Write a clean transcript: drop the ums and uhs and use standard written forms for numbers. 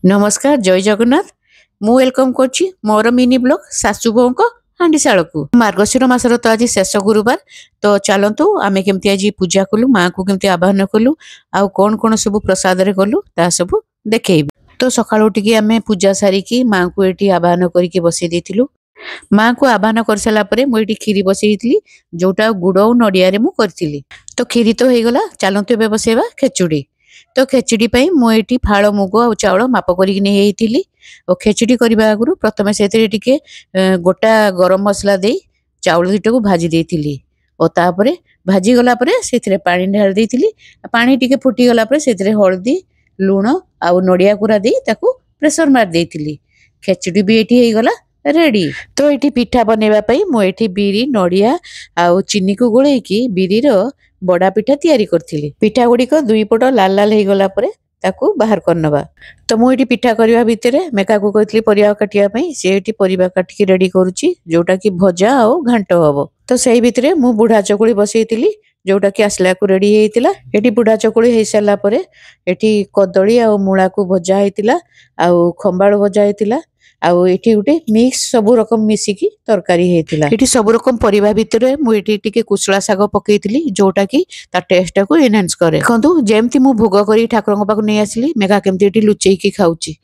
नमस्कार जय जगन्नाथ। मु वेलकम करछि मोर मिनी ब्लॉग सासु बों को हांडीशाल को। मार्गशीर मासर तो आज शेष गुरुवार, तो चलतु आमे केमती आज पूजा कलु, माँ को केमती आवाहन कलु, आउ कौन कौन सब प्रसाद रे कलु ता सब देखेबी। तो सकाळु उठिकी आमे पूजा सारिकी माँ को एठी आवाहन करिके बसै देथिलु। माँ को आवाहन कर सारा परे मु एठी खीरी बसैथिली, जोटा गुड़ और नडिया रे मु करथिली। तो खीरी तो हे गला, चलंतु एबे बसैबा खेचुड़ी। तो खेचुड़ी पई मु एठी फाळ मुग आ चाउळ माप करिक नै हेइथिली। ओ खेचुड़ी करबा आगुरु प्रथमे सेतरे टिके गोटा गरम मसला देई चाउळ दिटको भाजी देइथिली। ओ तापरे भाजी गला परे सेतरे पानी ढाल देइथिली। पानी टिके फुटी गला परे सेतरे हळदी लूण आ नडिया कुरा देई ताकू प्रेशर मार देइथिली। खेचुड़ी भी एठी हे गला रेडी। तो एठी पिठा बनेबा पई मु एठी बिरी नडिया आ चीनी को गोळेई की बिरीर बड़ा पिठा तैयारी करथिली। पिठा गुडी को दुई पट लाल लाल हे गला परे ताकू बाहर करनबा। तो मु एठी पिठा करबा भितरे मेका को कहतली परिया काटिया पई, से एठी परिबा काटिकी रेडी करूची, जोटा की भजा आ घांट हबो। तो सेही भितरे मु बुढ़ा चकुली बसैतिली, जोटा की आसला को रेडी हेइतिला। एठी बुढ़ा चकुली हेइ साला परे एठी कदली आ मूळा को भजा हेइतिला, आ खंबाळ भजा हेइतिला, आउ एठी उठे मिक्स सब रकम मिसिकी तरकारी हेइतिला। एठी सब रकम परिबा भितरे मु एठी टिके कुसला साग पकेइतिली, जोटा की ता टेस्ट को एनहांस करे। देखंतु जेमति मु भोग करी ठाकुरଙ୍କ पाखु नै आसिली, मेघा केमति एठी लुचेई की खाउची।